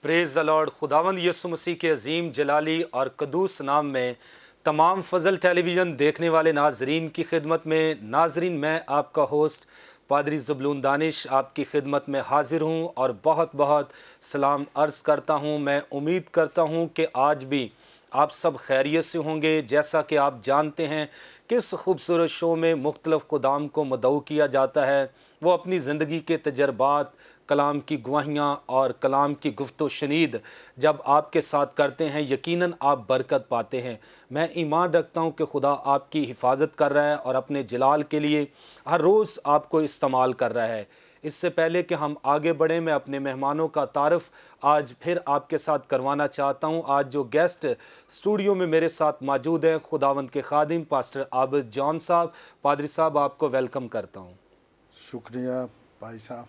Praise the Lord. खुदावंद यीशु मसीह के अजीम जलाली और कदूस नाम में तमाम फजल टेलीविज़न देखने वाले नाजरीन की खिदमत में नाजरीन, मैं आपका होस्ट पादरी ज़बलून दानिश आपकी खिदमत में हाजिर हूँ और बहुत बहुत सलाम अर्ज़ करता हूँ। मैं उम्मीद करता हूँ कि आज भी आप सब खैरियत से होंगे। जैसा कि आप जानते हैं कि इस खूबसूरत शो में मुख्तलिफ़ खुदाम को मदऊ किया जाता है। वो अपनी ज़िंदगी के तजर्बात, कलाम की गवाहियाँ और कलाम की गुफ्तो शनीद जब आपके साथ करते हैं, यकीनन आप बरकत पाते हैं। मैं ईमान रखता हूँ कि खुदा आपकी हिफाजत कर रहा है और अपने जलाल के लिए हर रोज़ आपको इस्तेमाल कर रहा है। इससे पहले कि हम आगे बढ़ें, मैं अपने मेहमानों का तारफ़ आज फिर आपके साथ करवाना चाहता हूँ। आज जो गेस्ट स्टूडियो में मेरे साथ मौजूद हैं, खुदावंद के खादिम पास्टर आबिद जॉन साहब। पादरी साहब, आपको वेलकम करता हूँ। शुक्रिया भाई साहब।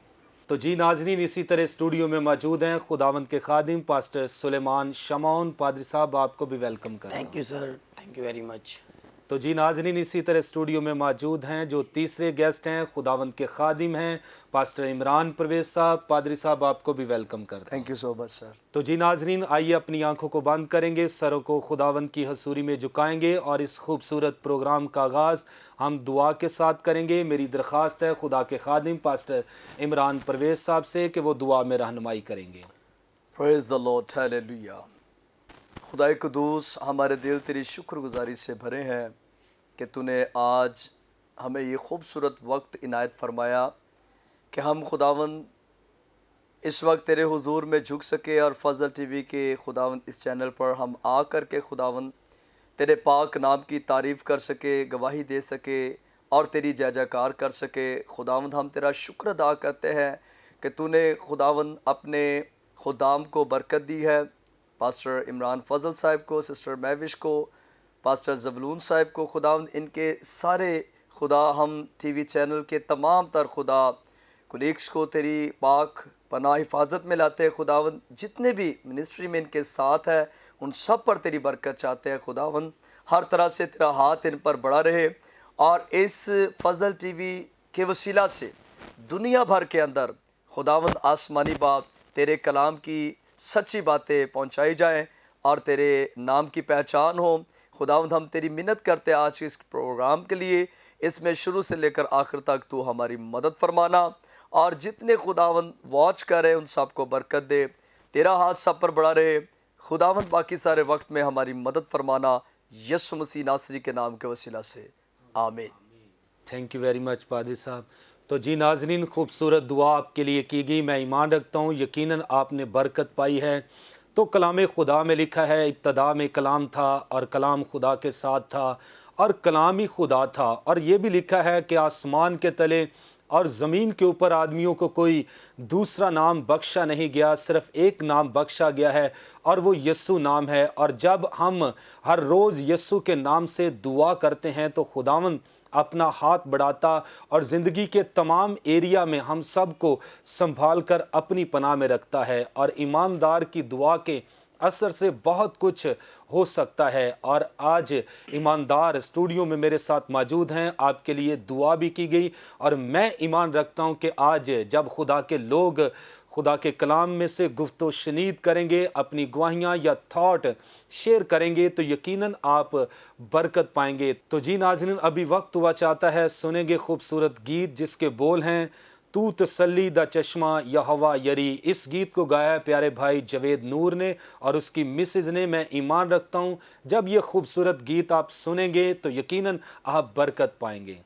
तो जी नाजरीन, इसी तरह स्टूडियो में मौजूद हैं खुदावंद के खादिम पास्टर सुलेमान शमौन। पादरी साहब, आपको भी वेलकम करता हूँ। Thank you sir, thank you very much. तो जी नाजरीन, इसी तरह स्टूडियो में मौजूद हैं जो तीसरे गेस्ट हैं, खुदावंद के खादिम हैं पास्टर इमरान परवेज साहब। पादरी साहब, आपको भी वेलकम करता हूँ। Thank you so much sir. तो जी नाजरीन, आइए अपनी आंखों को बंद करेंगे, सरों को खुदावंद की हसूरी में झुकाएंगे और इस खूबसूरत प्रोग्राम का आगाज़ हम दुआ के साथ करेंगे। मेरी दरख्वास्त है खुदा के खादिम पास्टर इमरान परवेज साहब से कि वो दुआ में रहनुमाई करेंगे। Praise the lord, hallelujah. खुदाए कुदूस, हमारे दिल तेरी शुक्रगुजारी से भरे हैं कि तूने आज हमें ये खूबसूरत वक्त इनायत फरमाया कि हम खुदावंद इस वक्त तेरे हुजूर में झुक सके और फजल टीवी के खुदावंद इस चैनल पर हम आ कर के खुदावंद तेरे पाक नाम की तारीफ़ कर सके, गवाही दे सके और तेरी जय जयकार कर सके। खुदावंद, हम तेरा शुक्र अदा करते हैं कि तूने खुदावंद अपने खुदाम को बरकत दी है। पास्टर इमरान फजल साहब को, सिस्टर महविश को, पास्टर ज़बलून साहब को, खुदावंद इनके सारे खुदा हम टीवी चैनल के तमाम तर खुदा कुलीग्स को तेरी पाक पनाह हिफाजत में लाते हैं। खुदावंद, जितने भी मिनिस्ट्री में इनके साथ है उन सब पर तेरी बरकत चाहते हैं। खुदावंद, हर तरह से तेरा हाथ इन पर बड़ा रहे और इस फजल टीवी के वसीला से दुनिया भर के अंदर खुदावंद आसमानी बाप तेरे कलाम की सच्ची बातें पहुंचाई जाएं और तेरे नाम की पहचान हो। खुदावंद, हम तेरी मिन्नत करते हैं आज इस प्रोग्राम के लिए, इसमें शुरू से लेकर आखिर तक तू हमारी मदद फरमाना और जितने खुदावंद वॉच कर रहे हैं उन सब को बरकत दे। तेरा हाथ सब पर बड़ा रहे खुदावंद। बाकी सारे वक्त में हमारी मदद फरमाना, यीशु मसीह नासरी के नाम के वसीला से, आमीन। थैंक यू वेरी मच पादरी साहब। तो जी नाजरीन, खूबसूरत दुआ आपके लिए की गई। मैं ईमान रखता हूँ यकीनन आपने बरकत पाई है। तो कलाम खुदा में लिखा है, इब्तदा में कलाम था और कलाम खुदा के साथ था और कलाम ही खुदा था। और ये भी लिखा है कि आसमान के तले और ज़मीन के ऊपर आदमियों को कोई दूसरा नाम बख्शा नहीं गया, सिर्फ़ एक नाम बख्शा गया है और वो यस्सु नाम है। और जब हम हर रोज़ यस्सु के नाम से दुआ करते हैं तो खुदावंद अपना हाथ बढ़ाता और ज़िंदगी के तमाम एरिया में हम सब को संभाल कर अपनी पनाह में रखता है। और ईमानदार की दुआ के असर से बहुत कुछ हो सकता है। और आज ईमानदार स्टूडियो में मेरे साथ मौजूद हैं, आपके लिए दुआ भी की गई। और मैं ईमान रखता हूं कि आज जब खुदा के लोग खुदा के कलाम में से गुफ्तो शनीद करेंगे, अपनी गवाहियाँ या थॉट शेयर करेंगे, तो यकीनन आप बरकत पाएंगे। तो जी नाज़रीन, अभी वक्त हुआ चाहता है सुनेंगे खूबसूरत गीत जिसके बोल हैं, तू तसल्ली दा चश्मा यहोवा यरी। इस गीत को गाया है प्यारे भाई जवेद नूर ने और उसकी मिसेज ने। मैं ईमान रखता हूँ जब ये खूबसूरत गीत आप सुनेंगे तो यकीनन आप बरकत पाएंगे।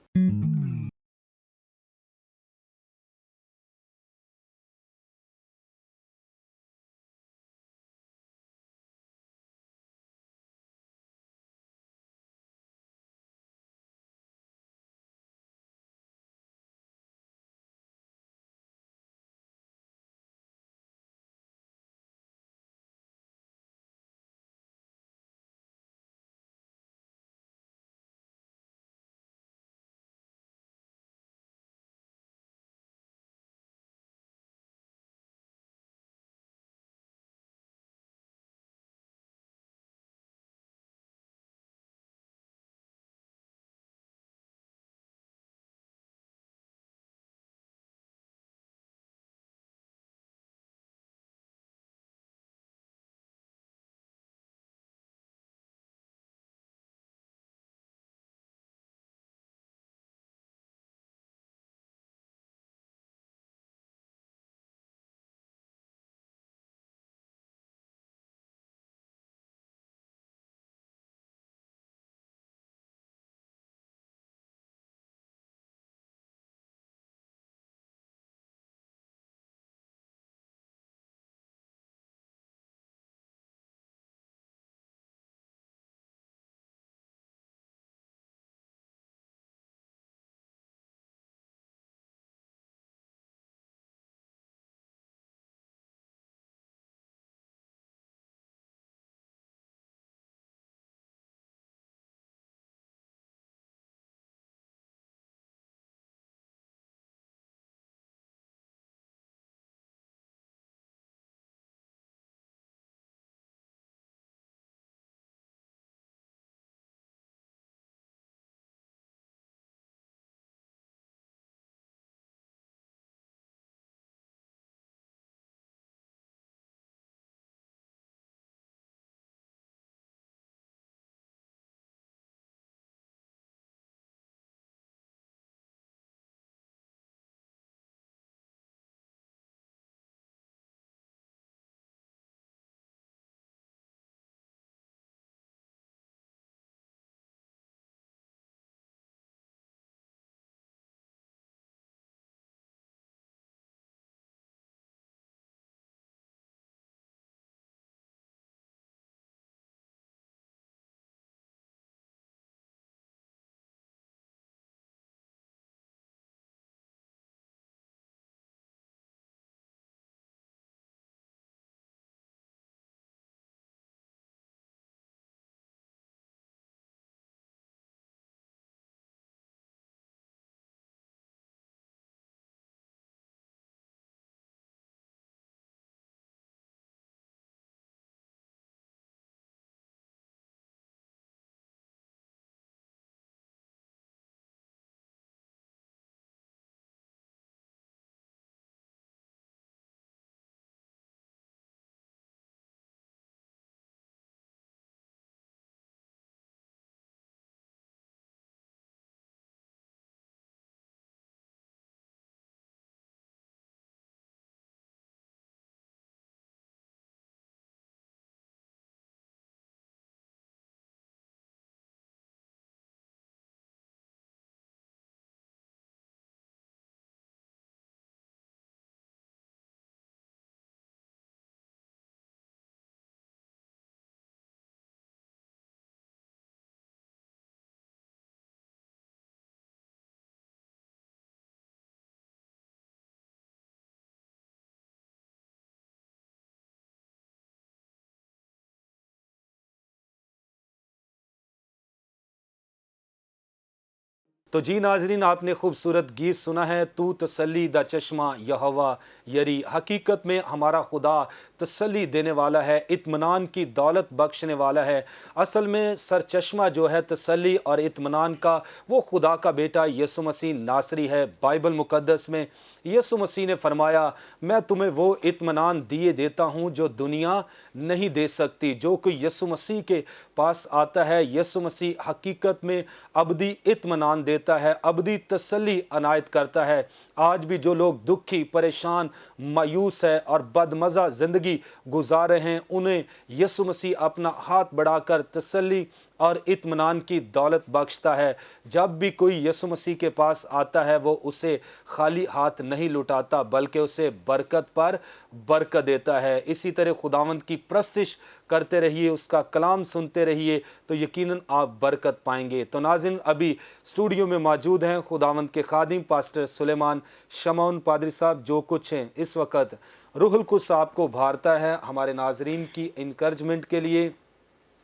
तो जी नाजरीन, आपने खूबसूरत गीत सुना है, तू तसल्ली दा चश्मा यहोवा यरी। हकीकत में हमारा खुदा तसल्ली देने वाला है, इत्मीनान की दौलत बख्शने वाला है। असल में सरचश्मा जो है तसल्ली और इत्मीनान का, वो खुदा का बेटा यीशु मसीह नासरी है। बाइबल मुकद्दस में यीशु मसीह ने फरमाया, मैं तुम्हें वो इत्मीनान दिए देता हूँ जो दुनिया नहीं दे सकती। जो कोई यीशु मसीह के पास आता है, यीशु मसीह हकीकत में अबदी इत्मीनान देता है, अबदी तसल्ली अनायत करता है। आज भी जो लोग दुखी, परेशान, मायूस है और बदमज़ा ज़िंदगी गुजार रहे हैं, उन्हें यीशु मसीह अपना हाथ बढ़ाकर तसल्ली और इत्मीनान की दौलत बख्शता है। जब भी कोई यीशु मसीह के पास आता है, वो उसे खाली हाथ नहीं लुटाता, बल्कि उसे बरकत पर बरकत देता है। इसी तरह खुदावंद की प्रस्तिश करते रहिए, उसका कलाम सुनते रहिए, तो यकीनन आप बरकत पाएंगे। तो नाज़रीन, अभी स्टूडियो में मौजूद हैं खुदावंद के खादिम पास्टर सुलेमान शमौन पादरी साहब, जो कुछ हैं इस वक्त रूहुल कुद्स आपको भारता है हमारे नाजरीन की इनकरेजमेंट के लिए।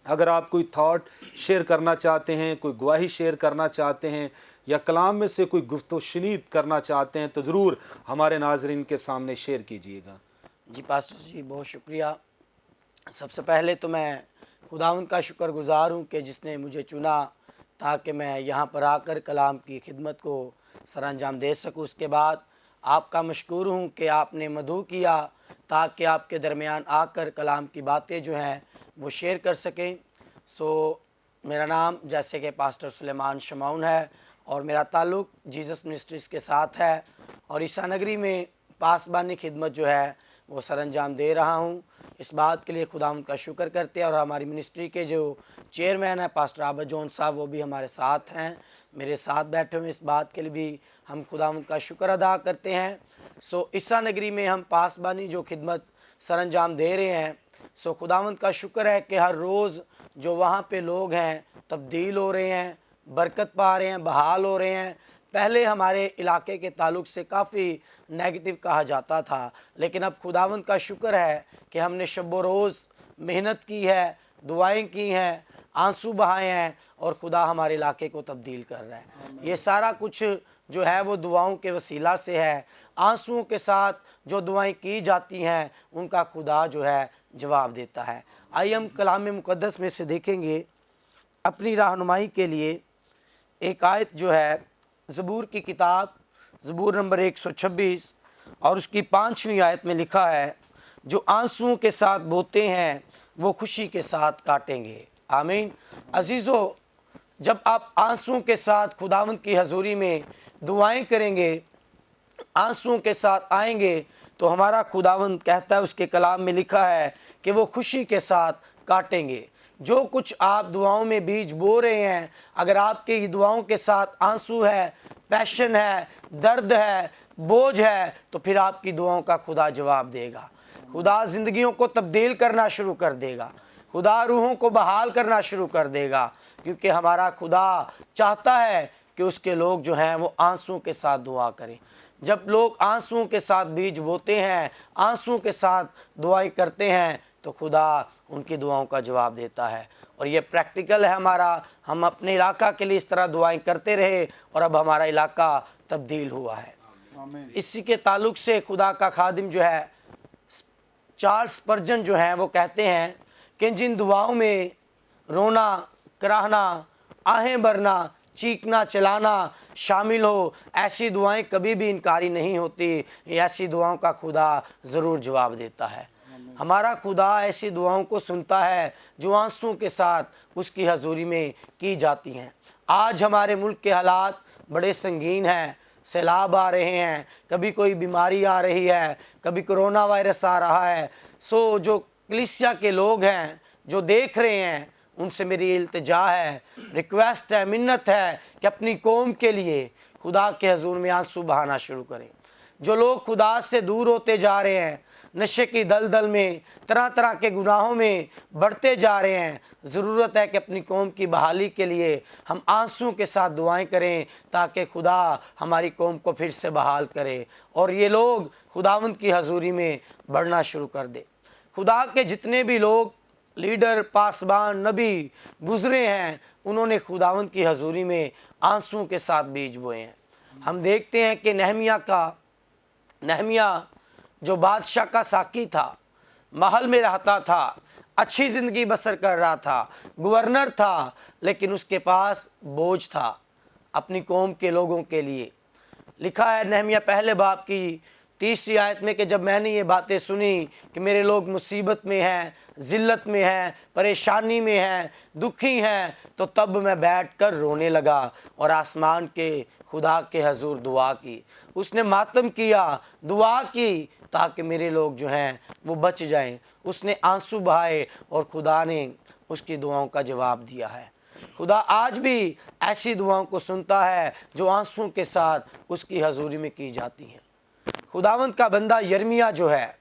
अगर आप कोई थॉट शेयर करना चाहते हैं, कोई गवाही शेयर करना चाहते हैं, या कलाम में से कोई गुफ्तो शनीद करना चाहते हैं, तो ज़रूर हमारे नाजरीन के सामने शेयर कीजिएगा। जी पास्टर जी, बहुत शुक्रिया। सबसे पहले तो मैं खुदावंद का शुक्रगुजार हूँ कि जिसने मुझे चुना ताकि मैं यहाँ पर आकर कलाम की खिदमत को सरअंजाम दे सकूँ। उसके बाद आपका मशकूर हूँ कि आपने मदऊ किया ताकि आपके दरमियान आकर कलाम की बातें जो हैं वो शेयर कर सकें। मेरा नाम जैसे कि पास्टर सुलेमान शमौन है और मेरा ताल्लुक़ जीसस मिनिस्ट्रीज़ के साथ है, और ईसा नगरी में पासबानी खिदमत जो है वो सरअंजाम दे रहा हूँ। इस बात के लिए खुदावंद का शुक्र करते हैं। और हमारी मिनिस्ट्री के जो चेयरमैन हैं पास्टर आबद जोन साहब, वो भी हमारे साथ हैं, मेरे साथ बैठे हुए। इस बात के लिए भी हम खुदावंद का शुक्र अदा करते हैं। ईसा नगरी में हम पासबानी जो खिदमत सरअंजाम दे रहे हैं, खुदावंद का शुक्र है कि हर रोज़ जो वहाँ पे लोग हैं तब्दील हो रहे हैं, बरकत पा रहे हैं, बहाल हो रहे हैं। पहले हमारे इलाके के ताल्लुक़ से काफ़ी नेगेटिव कहा जाता था, लेकिन अब खुदावंद का शुक्र है कि हमने शब रोज़ मेहनत की है, दुआएं की हैं, आंसू बहाए हैं, और खुदा हमारे इलाके को तब्दील कर रहा है। ये सारा कुछ जो है वो दुआओं के वसीला से है। आंसुओं के साथ जो दुआएं की जाती हैं उनका खुदा जो है जवाब देता है। आइए हम कलाम मुक़द्दस में से देखेंगे अपनी रहनुमाई के लिए एक आयत जो है ज़बूर की किताब, ज़बूर नंबर 126 और उसकी 5वीं आयत में लिखा है, जो आंसुओं के साथ बोते हैं वो खुशी के साथ काटेंगे। आमीन। अजीज़ों, जब आप आंसुओं के साथ खुदावंद की हजूरी में दुआएं करेंगे, आंसुओं के साथ आएंगे, तो हमारा खुदावंद कहता है, उसके कलाम में लिखा है कि वो खुशी के साथ काटेंगे। जो कुछ आप दुआओं में बीज बो रहे हैं, अगर आपके दुआओं के साथ आंसू है, पैशन है, दर्द है, बोझ है, तो फिर आपकी दुआओं का खुदा जवाब देगा। खुदा ज़िंदगियों को तब्दील करना शुरू कर देगा, खुदा रूहों को बहाल करना शुरू कर देगा, क्योंकि हमारा खुदा चाहता है कि उसके लोग जो हैं वो आंसुओं के साथ दुआ करें। जब लोग आंसुओं के साथ बीज बोते हैं, आंसुओं के साथ दुआएं करते हैं, तो खुदा उनकी दुआओं का जवाब देता है। और ये प्रैक्टिकल है हमारा। हम अपने इलाका के लिए इस तरह दुआएं करते रहे और अब हमारा इलाका तब्दील हुआ है। इसी के ताल्लुक़ से खुदा का खादिम जो है चार्ल्स स्पर्जन जो हैं वो कहते हैं कि जिन दुआओं में रोना, कराहना, आहें भरना, चीखना, चिल्लाना शामिल हो, ऐसी दुआएं कभी भी इनकारी नहीं होती। ऐसी दुआओं का खुदा ज़रूर जवाब देता है। हमारा खुदा ऐसी दुआओं को सुनता है जो आंसुओं के साथ उसकी हजूरी में की जाती हैं। आज हमारे मुल्क के हालात बड़े संगीन हैं। सैलाब आ रहे हैं, कभी कोई बीमारी आ रही है, कभी कोरोना वायरस आ रहा है। जो कलीसिया के लोग हैं जो देख रहे हैं, उनसे मेरी इल्तिजा है, रिक्वेस्ट है, मिन्नत है कि अपनी कौम के लिए खुदा के हजूर में आंसू बहाना शुरू करें। जो लोग खुदा से दूर होते जा रहे हैं, नशे की दलदल में, तरह तरह के गुनाहों में बढ़ते जा रहे हैं, ज़रूरत है कि अपनी कौम की बहाली के लिए हम आंसुओं के साथ दुआएं करें, ताकि खुदा हमारी कौम को फिर से बहाल करे और ये लोग खुदावंद की हजूरी में बढ़ना शुरू कर दे। खुदा के जितने भी लोग लीडर, पासबान, नबी गुजरे हैं, उन्होंने खुदावंद की हजूरी में आंसुओं के साथ बीज बोए हैं। हम देखते हैं कि नहमिया जो बादशाह का साकी था, महल में रहता था, अच्छी ज़िंदगी बसर कर रहा था, गवर्नर था, लेकिन उसके पास बोझ था अपनी कौम के लोगों के लिए। लिखा है नहमिया पहले बाब की 30वीं आयत में कि जब मैंने ये बातें सुनी कि मेरे लोग मुसीबत में हैं, ज़िल्लत में हैं, परेशानी में हैं, दुखी हैं, तो तब मैं बैठकर रोने लगा और आसमान के खुदा के हजूर दुआ की। उसने मातम किया, दुआ की, ताकि मेरे लोग जो हैं वो बच जाएं। उसने आंसू बहाए और खुदा ने उसकी दुआओं का जवाब दिया है। खुदा आज भी ऐसी दुआओं को सुनता है जो आंसुओं के साथ उसकी हजूरी में की जाती हैं। खुदावंद का बंदा यिर्मयाह जो है,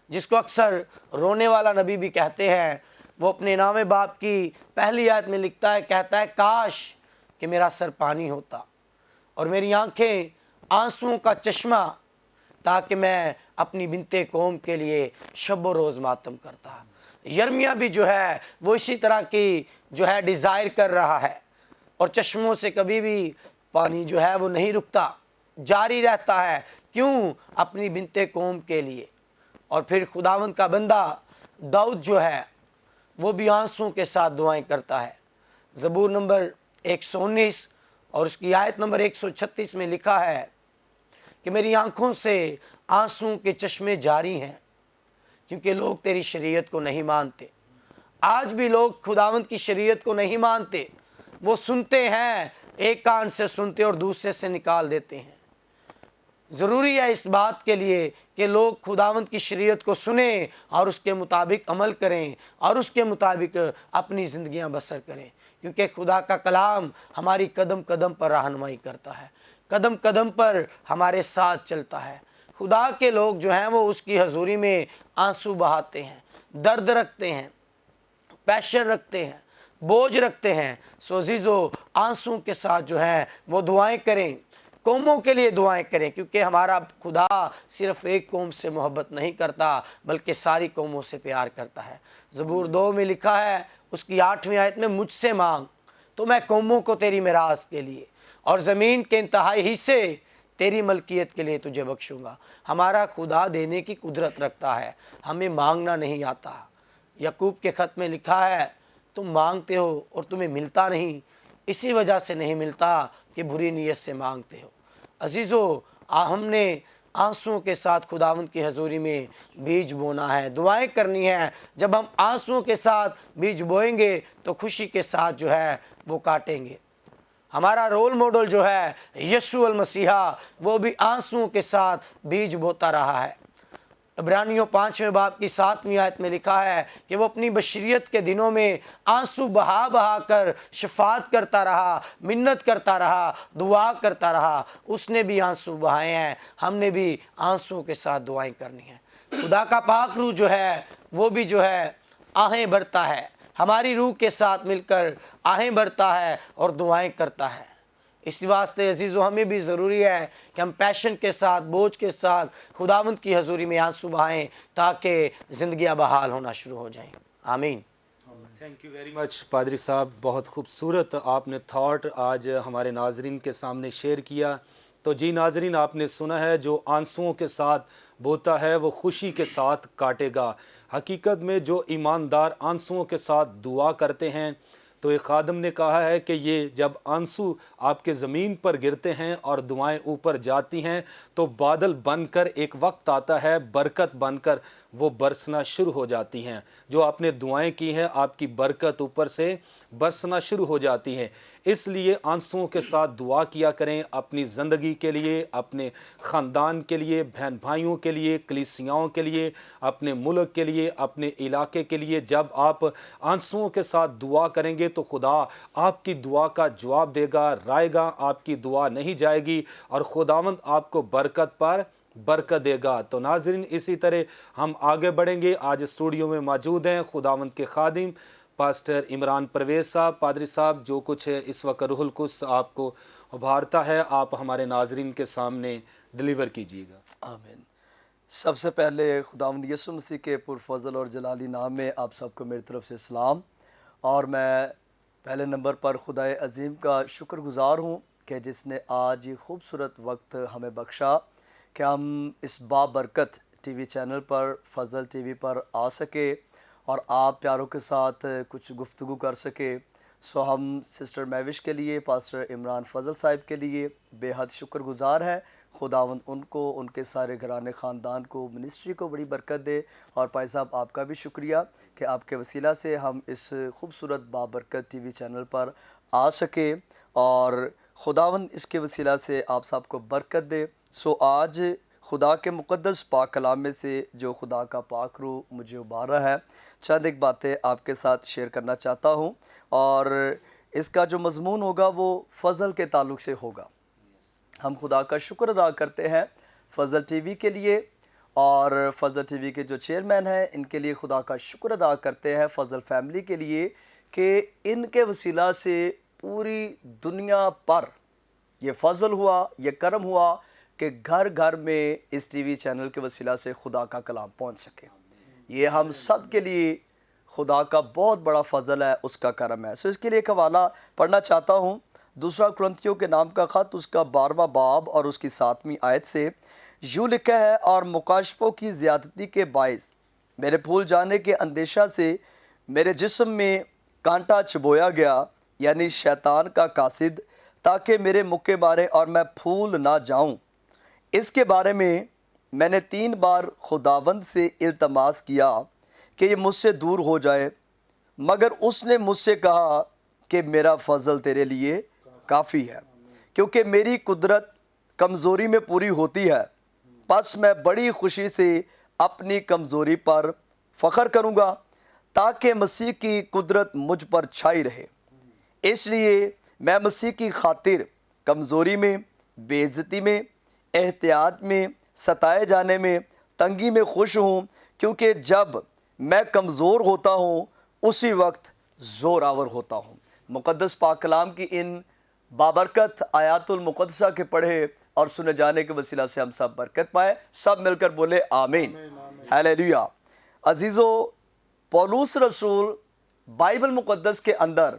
जिसको अक्सर रोने वाला नबी भी कहते हैं, वो अपने 9वें बाब की पहली आयत में लिखता है, कहता है काश कि मेरा सर पानी होता और मेरी आंखें आंसुओं का चश्मा, ताकि मैं अपनी बिनते कौम के लिए शब व रोज़ मातम करता। यिर्मयाह भी जो है वो इसी तरह की जो है डिज़ायर कर रहा है, और चश्मों से कभी भी पानी जो है वो नहीं रुकता, जारी रहता है। क्यों? अपनी बिनते कौम के लिए। और फिर खुदावंद का बंदा दाऊद जो है वो भी आंसुओं के साथ दुआएं करता है। ज़बूर नंबर 119 और उसकी आयत नंबर 136 में लिखा है कि मेरी आंखों से आंसुओं के चश्मे जारी हैं, क्योंकि लोग तेरी शरीयत को नहीं मानते। आज भी लोग खुदावंद की शरीयत को नहीं मानते। वो सुनते हैं, एक कान से सुनते और दूसरे से निकाल देते हैं। ज़रूरी है इस बात के लिए कि लोग खुदावंद की शरीयत को सुने और उसके मुताबिक अमल करें और उसके मुताबिक अपनी ज़िंदगियां बसर करें, क्योंकि खुदा का कलाम हमारी कदम कदम पर रहनुमाई करता है, कदम कदम पर हमारे साथ चलता है। खुदा के लोग जो हैं वो उसकी हजूरी में आंसू बहाते हैं, दर्द रखते हैं, पैशन रखते हैं, बोझ रखते हैं। सो अज़ीज़ो, आंसू के साथ जो है वो दुआएं करें, कौमों के लिए दुआएं करें, क्योंकि हमारा खुदा सिर्फ एक कौम से मोहब्बत नहीं करता बल्कि सारी कौमों से प्यार करता है। ज़बूर 2 में लिखा है उसकी 8वीं आयत में, मुझसे मांग तो मैं कौमों को तेरी मिरास के लिए और ज़मीन के इंतहाई हिस्से तेरी मलकियत के लिए तुझे बख्शूँगा। हमारा खुदा देने की कुदरत रखता है, हमें मांगना नहीं आता। याकूब के ख़त में लिखा है, तुम मांगते हो और तुम्हें मिलता नहीं, इसी वजह से नहीं मिलता कि बुरी नीयत से मांगते हो। अजीज़ो, हमने आंसुओं के साथ खुदावंद की हजूरी में बीज बोना है, दुआएं करनी है। जब हम आंसुओं के साथ बीज बोएंगे तो खुशी के साथ जो है वो काटेंगे। हमारा रोल मॉडल जो है यीशु अल मसीहा, वो भी आंसुओं के साथ बीज बोता रहा है। इब्रानियों 5वें बाब की 7वीं आयत में लिखा है कि वो अपनी बशरियत के दिनों में आंसू बहा बहा कर शफात करता रहा, मिन्नत करता रहा, दुआ करता रहा। उसने भी आंसू बहाए हैं, हमने भी आंसुओं के साथ दुआएं करनी है। खुदा का पाक रूह जो है वो भी जो है आहें भरता है, हमारी रूह के साथ मिलकर आहें भरता है और दुआएं करता है। इस वास्ते अजीज़ो, हमें भी ज़रूरी है कि हम पैशन के साथ, बोझ के साथ खुदावंद की हजूरी में आंसू बहाएं, ताकि ज़िंदगियां बहाल होना शुरू हो जाएं। आमीन। थैंक यू वेरी मच पादरी साहब, बहुत खूबसूरत आपने थॉट आज हमारे नाजरीन के सामने शेयर किया। तो जी नाजरीन, आपने सुना है, जो आंसुओं के साथ बोता है वो खुशी के साथ काटेगा। हकीकत में जो ईमानदार आंसुओं के साथ दुआ करते हैं, तो एक खादम ने कहा है कि ये जब आंसू आपके ज़मीन पर गिरते हैं और दुआएं ऊपर जाती हैं, तो बादल बनकर एक वक्त आता है, बरकत बनकर वो बरसना शुरू हो जाती हैं। जो आपने दुआएं की हैं, आपकी बरकत ऊपर से बरसना शुरू हो जाती हैं। इसलिए आंसुओं के साथ दुआ किया करें, अपनी ज़िंदगी के लिए, अपने ख़ानदान के लिए, बहन भाइयों के लिए, कलीसियाओं के लिए, अपने मुल्क के लिए, अपने इलाके के लिए। जब आप आंसुओं के साथ दुआ करेंगे तो खुदा आपकी दुआ का जवाब देगा, रायगा आपकी दुआ नहीं जाएगी और खुदावंद आपको बरकत पर बरकत देगा। तो नाज़रीन, इसी तरह हम आगे बढ़ेंगे। आज स्टूडियो में मौजूद हैं खुदावंद के खादिम पास्टर इमरान परवेज़ साहब। पादरी साहब, जो कुछ इस वक्त रूहुल कुद्स आपको उभारता है, आप हमारे नाजरीन के सामने डिलीवर कीजिएगा। आमीन। سب سے پہلے خداوند یسوع مسیح کے پرفضل اور جلالی نام میں آپ سب کو میری طرف سے سلام، اور میں پہلے نمبر پر خدائے عظیم کا شکر گزار ہوں کہ جس نے آج یہ خوبصورت وقت ہمیں بخشا کہ ہم اس بابرکت ٹی وی چینل پر، فضل ٹی وی پر آ سکے اور آپ پیاروں کے ساتھ کچھ گفتگو کر سکے۔ سو ہم سسٹر میوش کے لیے، پاسٹر عمران فضل صاحب کے لیے بے حد شکر گزار ہیں۔ خداوند ان کو، ان کے سارے گھرانے خاندان کو، منسٹری کو بڑی برکت دے۔ اور بھائی صاحب آپ کا بھی شکریہ کہ آپ کے وسیلہ سے ہم اس خوبصورت بابرکت ٹی وی چینل پر آ سکے، اور خداوند اس کے وسیلہ سے آپ سب کو برکت دے۔ سو آج خدا کے مقدس پاک کلام میں سے جو خدا کا پاک روح مجھے ابار رہا ہے، چند ایک باتیں آپ کے ساتھ شیئر کرنا چاہتا ہوں، اور اس کا جو مضمون ہوگا وہ فضل کے تعلق سے ہوگا۔ ہم خدا کا شکر ادا کرتے ہیں فضل ٹی وی کے لیے، اور فضل ٹی وی کے جو چیئرمین ہیں ان کے لیے خدا کا شکر ادا کرتے ہیں، فضل فیملی کے لیے، کہ ان کے وسیلہ سے پوری دنیا پر یہ فضل ہوا، یہ کرم ہوا کہ گھر گھر میں اس ٹی وی چینل کے وسیلہ سے خدا کا کلام پہنچ سکے۔ یہ ہم سب کے لیے خدا کا بہت بڑا فضل ہے، اس کا کرم ہے۔ سو اس کے لیے ایک حوالہ پڑھنا چاہتا ہوں، دوسرا کرنتھیوں کے نام کا خط، اس کا 12واں باب اور اس کی 7ویں آیت سے یوں لکھا ہے، اور مکاشفوں کی زیادتی کے باعث میرے بھول جانے کے اندیشہ سے میرے جسم میں کانٹا چبویا گیا، یعنی شیطان کا قاصد، تاکہ میرے مکے مارے اور میں پھول نہ جاؤں۔ اس کے بارے میں نے 3 بار خداوند سے التماس کیا کہ یہ مجھ سے دور ہو جائے، مگر اس نے مجھ سے کہا کہ میرا فضل تیرے لیے کافی ہے، کیونکہ میری قدرت کمزوری میں پوری ہوتی ہے۔ پس میں بڑی خوشی سے اپنی کمزوری پر فخر کروں گا، تاکہ مسیح کی قدرت مجھ پر چھائی رہے۔ اس لیے میں مسیح کی خاطر کمزوری میں، بے عزتی میں، احتیاط میں، ستائے جانے میں، تنگی میں خوش ہوں، کیونکہ جب میں کمزور ہوتا ہوں اسی وقت زور آور ہوتا ہوں۔ مقدس پاک کلام کی ان بابرکت آیات المقدسہ کے پڑھے اور سنے جانے کے وسیلہ سے ہم سب برکت پائے۔ سب مل کر بولے آمین، ہیلیلویا۔ عزیزو، پولس رسول بائبل مقدس کے اندر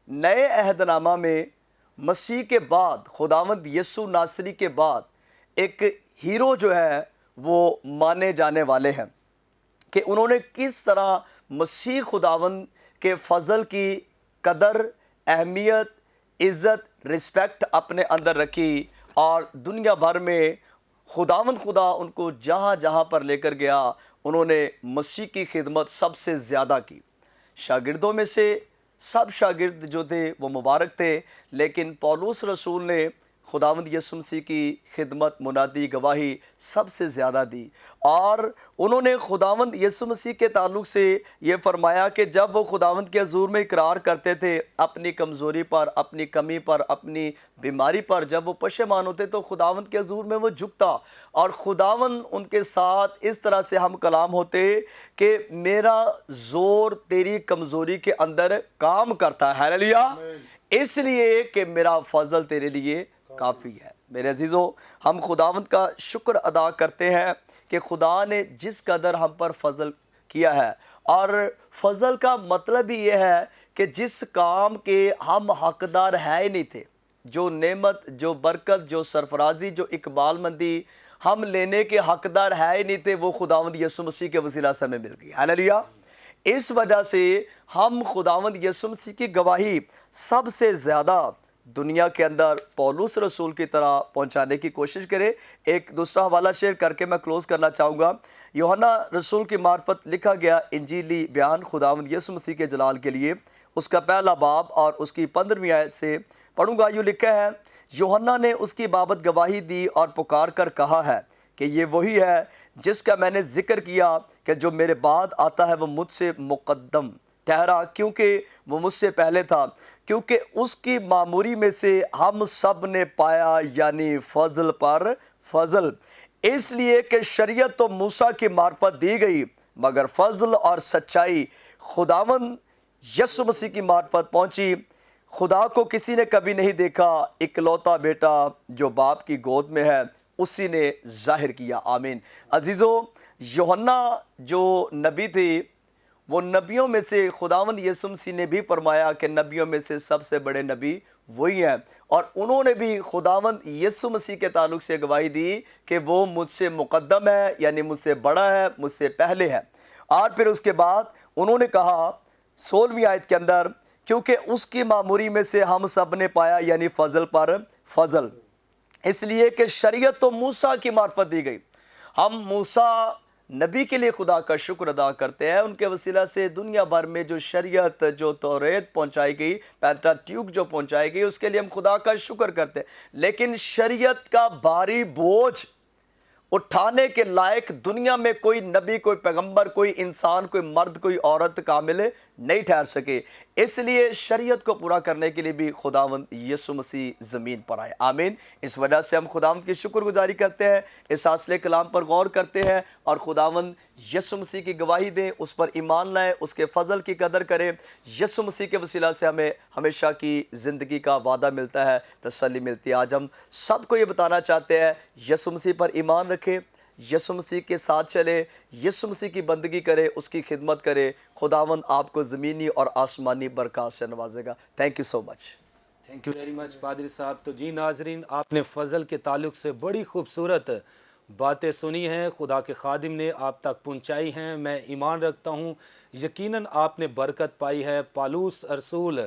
نئے عہد نامہ میں مسیح کے بعد، خداوند یسوع ناصری کے بعد ایک ہیرو جو ہے وہ مانے جانے والے ہیں کہ انہوں نے کس طرح مسیح خداوند کے فضل کی قدر، اہمیت، عزت، رسپیکٹ اپنے اندر رکھی، اور دنیا بھر میں خداوند خدا ان کو جہاں جہاں پر لے کر گیا، انہوں نے مسیح کی خدمت سب سے زیادہ کی۔ شاگردوں میں سے سب شاگرد جو تھے وہ مبارک تھے، لیکن پولس رسول نے خداوند یسوع مسیح کی خدمت، منادی، گواہی سب سے زیادہ دی، اور انہوں نے خداوند یسوع مسیح کے تعلق سے یہ فرمایا کہ جب وہ خداوند کے حضور میں اقرار کرتے تھے اپنی کمزوری پر، اپنی کمی پر، اپنی بیماری پر، جب وہ پشیمان ہوتے تو خداوند کے حضور میں وہ جھکتا، اور خداوند ان کے ساتھ اس طرح سے ہم کلام ہوتے کہ میرا زور تیری کمزوری کے اندر کام کرتا ہے، ہیلیلویا، اس لیے کہ میرا فضل تیرے لیے کافی ہے۔ میرے عزیزو، ہم خداوند کا شکر ادا کرتے ہیں کہ خدا نے جس قدر ہم پر فضل کیا ہے، اور فضل کا مطلب ہی یہ ہے کہ جس کام کے ہم حقدار ہے ہی نہیں تھے، جو نعمت، جو برکت، جو سرفرازی، جو اقبال مندی ہم لینے کے حقدار ہے ہی نہیں تھے، وہ خداوند یسوع مسیح کے وسیلہ سے ہمیں مل گئی، ہیلیلویا۔ اس وجہ سے ہم خداوند یسوع مسیح کی گواہی سب سے زیادہ دنیا کے اندر پولس رسول کی طرح پہنچانے کی کوشش کرے۔ ایک دوسرا حوالہ شیئر کر کے میں کلوز کرنا چاہوں گا۔ یوحنا رسول کی معرفت لکھا گیا انجیلی بیان خداوند یسوع مسیح کے جلال کے لیے، اس کا پہلا باب اور اس کی 15ویں آیت سے پڑھوں گا۔ یوں لکھا ہے، یوحنا نے اس کی بابت گواہی دی اور پکار کر کہا ہے کہ یہ وہی ہے جس کا میں نے ذکر کیا کہ جو میرے بعد آتا ہے وہ مجھ سے مقدم ٹھہرا، کیونکہ وہ مجھ سے پہلے تھا، کیونکہ اس کی معموری میں سے ہم سب نے پایا، یعنی فضل پر فضل، اس لیے کہ شریعت تو موسیٰ کی معرفت دی گئی، مگر فضل اور سچائی خداوند یسوع مسیح کی معرفت پہنچی۔ خدا کو کسی نے کبھی نہیں دیکھا، اکلوتا بیٹا جو باپ کی گود میں ہے اسی نے ظاہر کیا. آمین. عزیزو، یوحنا جو نبی تھی وہ نبیوں میں سے خداوند یسوع مسیح نے بھی فرمایا کہ نبیوں میں سے سب سے بڑے نبی وہی ہیں، اور انہوں نے بھی خداوند یسوع مسیح کے تعلق سے گواہی دی کہ وہ مجھ سے مقدم ہے، یعنی مجھ سے بڑا ہے، مجھ سے پہلے ہے. اور پھر اس کے بعد انہوں نے کہا 16ویں آیت کے اندر، کیونکہ اس کی معموری میں سے ہم سب نے پایا، یعنی فضل پر فضل، اس لیے کہ شریعت تو موسیٰ کی معرفت دی گئی. ہم موسیٰ نبی کے لیے خدا کا شکر ادا کرتے ہیں، ان کے وسیلہ سے دنیا بھر میں جو شریعت، جو توریت پہنچائی گئی، پینٹاٹیوک جو پہنچائی گئی، اس کے لیے ہم خدا کا شکر کرتے ہیں. لیکن شریعت کا بھاری بوجھ اٹھانے کے لائق دنیا میں کوئی نبی، کوئی پیغمبر، کوئی انسان، کوئی مرد، کوئی عورت کامل نہیں ٹھہر سکے. اس لیے شریعت کو پورا کرنے کے لیے بھی خداوند یسوع مسیح زمین پر آئے. آمین. اس وجہ سے ہم خداوند کی شکر گزاری کرتے ہیں، اس اصل کلام پر غور کرتے ہیں، اور خداوند یسوع مسیح کی گواہی دیں، اس پر ایمان لائیں، اس کے فضل کی قدر کریں. یسوع مسیح کے وسیلہ سے ہمیں ہمیشہ کی زندگی کا وعدہ ملتا ہے، تسلی ملتی ہے. آج ہم سب کو یہ بتانا چاہتے ہیں، یسوع مسیح پر ایمان رکھیں، یسوع مسیح کے ساتھ چلے، یسوع مسیح کی بندگی کرے، اس کی خدمت کرے. خداوند آپ کو زمینی اور آسمانی برکات سے نوازے گا. Thank you so much. Thank you very much پادری صاحب. تو جی ناظرین، آپ نے فضل کے تعلق سے بڑی خوبصورت باتیں سنی ہیں، خدا کے خادم نے آپ تک پہنچائی ہیں. میں ایمان رکھتا ہوں یقیناً آپ نے برکت پائی ہے. پالوس رسول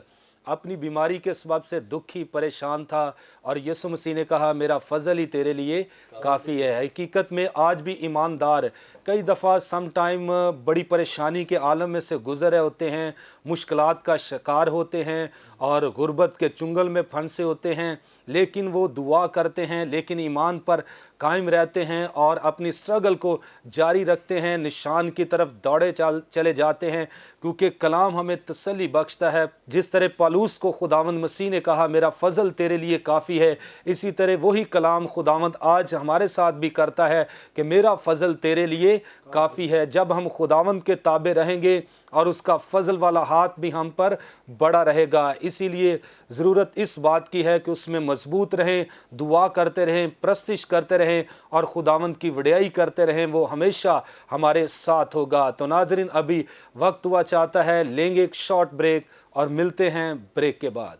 اپنی بیماری کے سبب سے دکھی پریشان تھا، اور یسوع مسیح نے کہا میرا فضل ہی تیرے لیے کافی ہے. حقیقت میں آج بھی ایماندار کئی دفعہ سم ٹائم بڑی پریشانی کے عالم میں سے گزر رہے ہوتے ہیں، مشکلات کا شکار ہوتے ہیں، اور غربت کے چنگل میں پھنسے ہوتے ہیں، لیکن وہ دعا کرتے ہیں، لیکن ایمان پر قائم رہتے ہیں اور اپنی سٹرگل کو جاری رکھتے ہیں، نشان کی طرف دوڑے چلے جاتے ہیں، کیونکہ کلام ہمیں تسلی بخشتا ہے. جس طرح پالوس کو خداوند مسیح نے کہا میرا فضل تیرے لیے کافی ہے، اسی طرح وہی کلام خداوند آج ہمارے ساتھ بھی کرتا ہے کہ میرا فضل تیرے لیے کافی ہے. جب ہم خداوند کے تابع رہیں گے اور اس کا فضل والا ہاتھ بھی ہم پر بڑا رہے گا. اسی لیے ضرورت اس بات کی ہے کہ اس میں مضبوط رہیں، دعا کرتے رہیں، پرستش کرتے رہیں، اور خداوند کی وڈیائی کرتے رہیں. وہ ہمیشہ ہمارے ساتھ ہوگا. تو ناظرین، ابھی وقت ہوا چاہتا ہے، لیں گے ایک شارٹ بریک اور ملتے ہیں بریک کے بعد.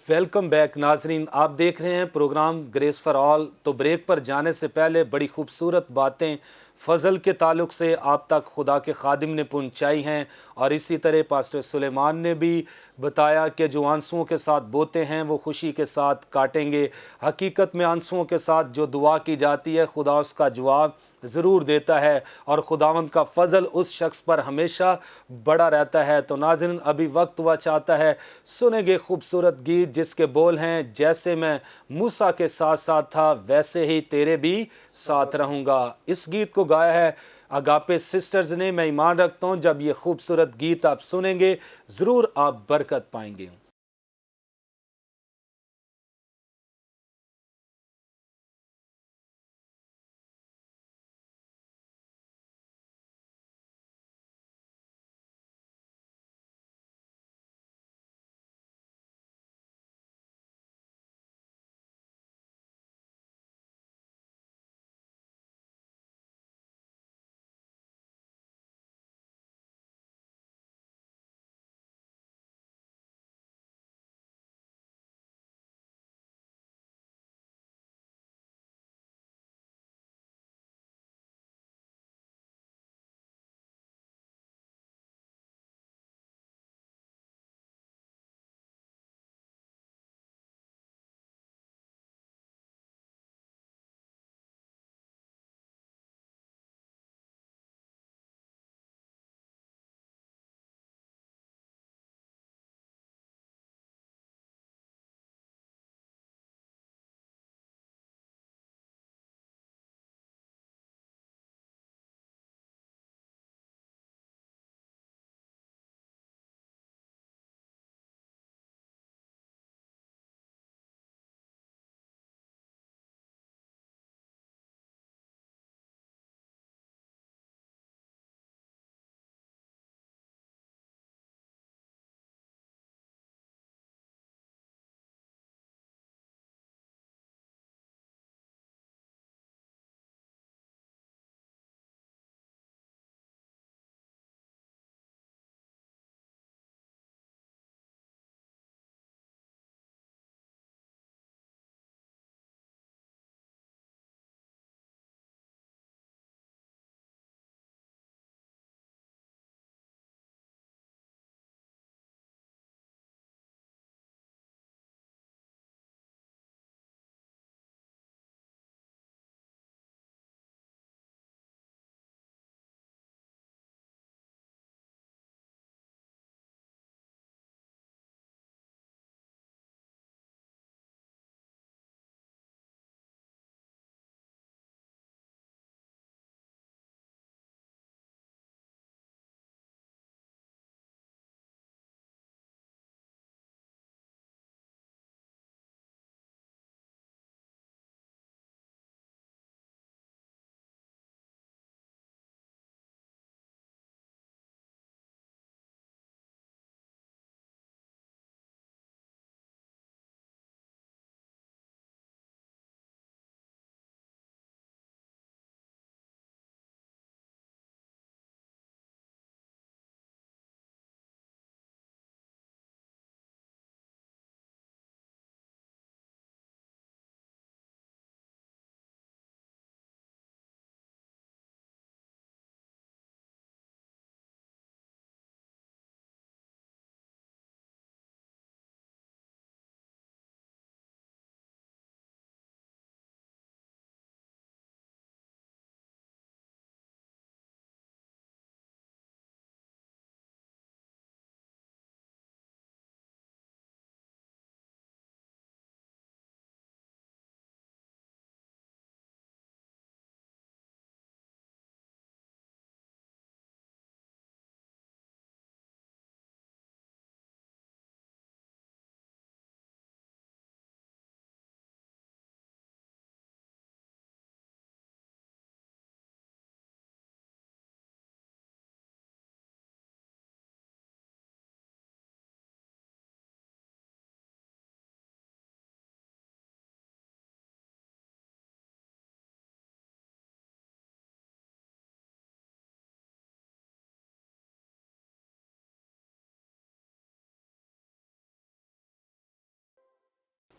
ویلکم بیک ناظرین، آپ دیکھ رہے ہیں پروگرام گریس فار آل. تو بریک پر جانے سے پہلے بڑی خوبصورت باتیں فضل کے تعلق سے آپ تک خدا کے خادم نے پہنچائی ہیں، اور اسی طرح پاسٹر سلیمان نے بھی بتایا کہ جو آنسوؤں کے ساتھ بوتے ہیں وہ خوشی کے ساتھ کاٹیں گے. حقیقت میں آنسوؤں کے ساتھ جو دعا کی جاتی ہے خدا اس کا جواب ضرور دیتا ہے، اور خداوند کا فضل اس شخص پر ہمیشہ بڑا رہتا ہے. تو ناظرین، ابھی وقت ہوا چاہتا ہے، سنیں گے خوبصورت گیت جس کے بول ہیں جیسے میں موسیٰ کے ساتھ ساتھ تھا ویسے ہی تیرے بھی ساتھ رہوں گا. اس گیت کو گایا ہے اگاپے سسٹرز نے. میں ایمان رکھتا ہوں جب یہ خوبصورت گیت آپ سنیں گے ضرور آپ برکت پائیں گے.